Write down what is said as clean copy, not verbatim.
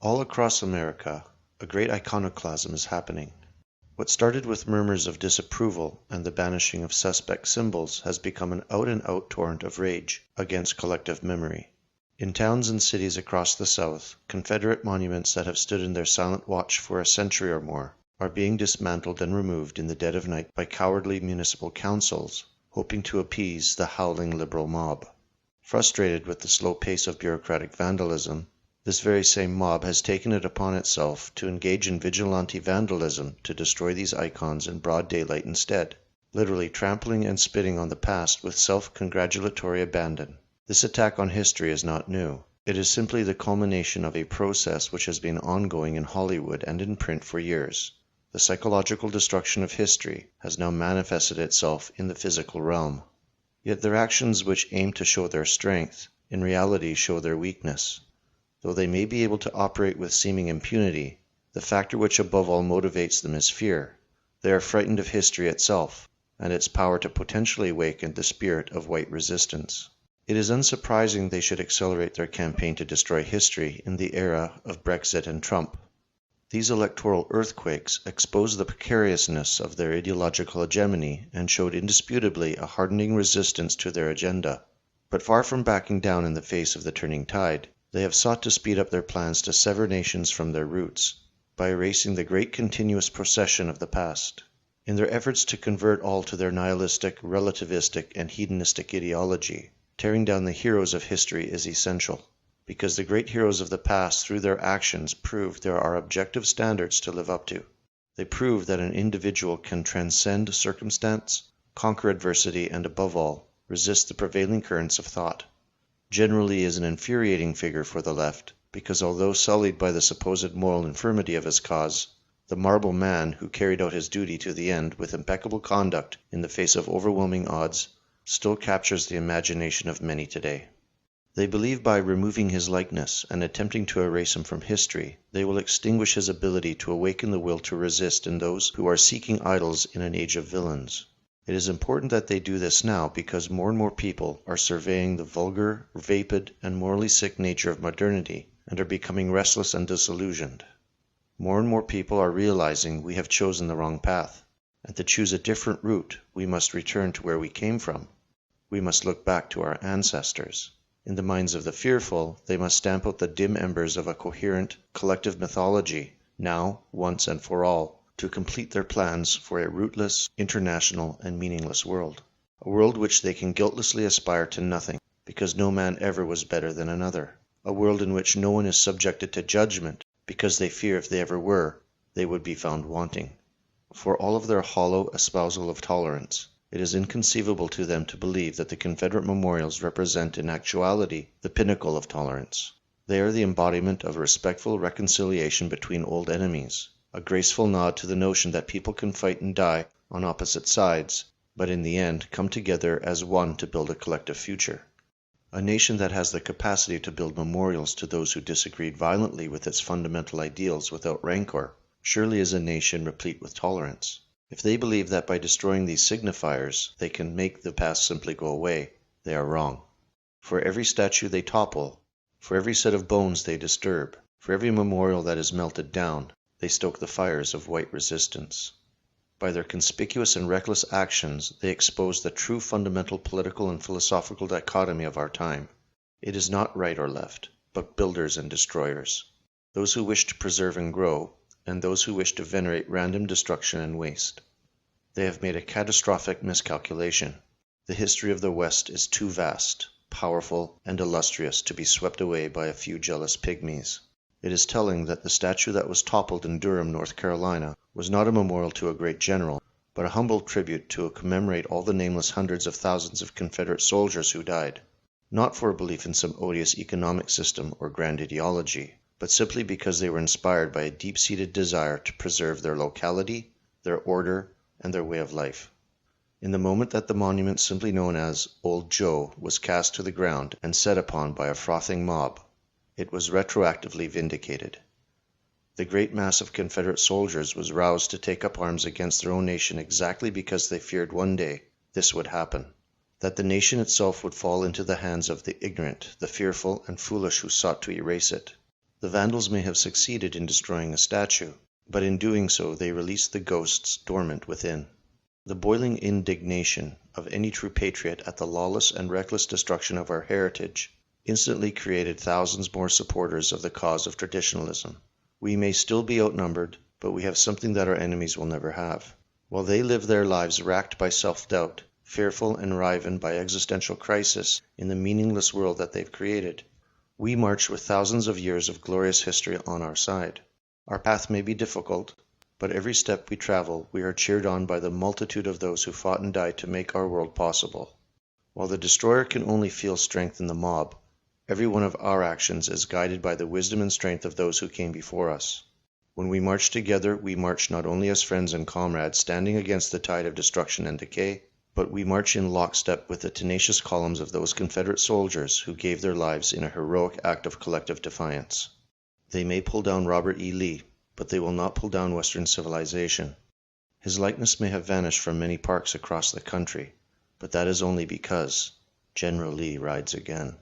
All across America, a great iconoclasm is happening. What started with murmurs of disapproval and the banishing of suspect symbols has become an out-and-out torrent of rage against collective memory. In towns and cities across the South, Confederate monuments that have stood in their silent watch for a century or more are being dismantled and removed in the dead of night by cowardly municipal councils, hoping to appease the howling liberal mob. Frustrated with the slow pace of bureaucratic vandalism, this very same mob has taken it upon itself to engage in vigilante vandalism to destroy these icons in broad daylight instead, literally trampling and spitting on the past with self-congratulatory abandon. This attack on history is not new. It is simply the culmination of a process which has been ongoing in Hollywood and in print for years. The psychological destruction of history has now manifested itself in the physical realm. Yet their actions which aim to show their strength, in reality show their weakness. Though they may be able to operate with seeming impunity, the factor which above all motivates them is fear. They are frightened of history itself, and its power to potentially awaken the spirit of white resistance. It is unsurprising they should accelerate their campaign to destroy history in the era of Brexit and Trump. These electoral earthquakes exposed the precariousness of their ideological hegemony and showed indisputably a hardening resistance to their agenda. But far from backing down in the face of the turning tide, they have sought to speed up their plans to sever nations from their roots, by erasing the great continuous procession of the past. In their efforts to convert all to their nihilistic, relativistic, and hedonistic ideology, tearing down the heroes of history is essential, because the great heroes of the past through their actions proved there are objective standards to live up to. They prove that an individual can transcend circumstance, conquer adversity, and above all, resist the prevailing currents of thought. Generally is an infuriating figure for the left, because although sullied by the supposed moral infirmity of his cause, the marble man who carried out his duty to the end with impeccable conduct in the face of overwhelming odds still captures the imagination of many today. They believe by removing his likeness and attempting to erase him from history, they will extinguish his ability to awaken the will to resist in those who are seeking idols in an age of villains. It is important that they do this now because more and more people are surveying the vulgar, vapid, and morally sick nature of modernity and are becoming restless and disillusioned. More and more people are realizing we have chosen the wrong path, and to choose a different route we must return to where we came from. We must look back to our ancestors. In the minds of the fearful, they must stamp out the dim embers of a coherent, collective mythology, now, once and for all, to complete their plans for a rootless, international, and meaningless world. A world which they can guiltlessly aspire to nothing, because no man ever was better than another. A world in which no one is subjected to judgment, because they fear if they ever were, they would be found wanting. For all of their hollow espousal of tolerance, it is inconceivable to them to believe that the Confederate memorials represent in actuality the pinnacle of tolerance. They are the embodiment of a respectful reconciliation between old enemies, a graceful nod to the notion that people can fight and die on opposite sides, but in the end come together as one to build a collective future. A nation that has the capacity to build memorials to those who disagreed violently with its fundamental ideals without rancor surely is a nation replete with tolerance. If they believe that by destroying these signifiers they can make the past simply go away, they are wrong. For every statue they topple, for every set of bones they disturb, for every memorial that is melted down, they stoke the fires of white resistance. By their conspicuous and reckless actions they expose the true fundamental political and philosophical dichotomy of our time. It is not right or left, but builders and destroyers. Those who wish to preserve and grow, and those who wish to venerate random destruction and waste. They have made a catastrophic miscalculation. The history of the West is too vast, powerful, and illustrious to be swept away by a few jealous pygmies. It is telling that the statue that was toppled in Durham, North Carolina, was not a memorial to a great general, but a humble tribute to commemorate all the nameless hundreds of thousands of Confederate soldiers who died, not for a belief in some odious economic system or grand ideology, but simply because they were inspired by a deep-seated desire to preserve their locality, their order, and their way of life. In the moment that the monument simply known as Old Joe was cast to the ground and set upon by a frothing mob, it was retroactively vindicated. The great mass of Confederate soldiers was roused to take up arms against their own nation exactly because they feared one day this would happen, that the nation itself would fall into the hands of the ignorant, the fearful, and foolish who sought to erase it. The Vandals may have succeeded in destroying a statue, but in doing so they released the ghosts dormant within. The boiling indignation of any true patriot at the lawless and reckless destruction of our heritage instantly created thousands more supporters of the cause of traditionalism. We may still be outnumbered, but we have something that our enemies will never have. While they live their lives racked by self-doubt, fearful and riven by existential crisis in the meaningless world that they've created, we march with thousands of years of glorious history on our side. Our path may be difficult, but every step we travel, we are cheered on by the multitude of those who fought and died to make our world possible. While the destroyer can only feel strength in the mob, every one of our actions is guided by the wisdom and strength of those who came before us. When we march together, we march not only as friends and comrades standing against the tide of destruction and decay, but we march in lockstep with the tenacious columns of those Confederate soldiers who gave their lives in a heroic act of collective defiance. They may pull down Robert E. Lee, but they will not pull down Western civilization. His likeness may have vanished from many parks across the country, but that is only because General Lee rides again.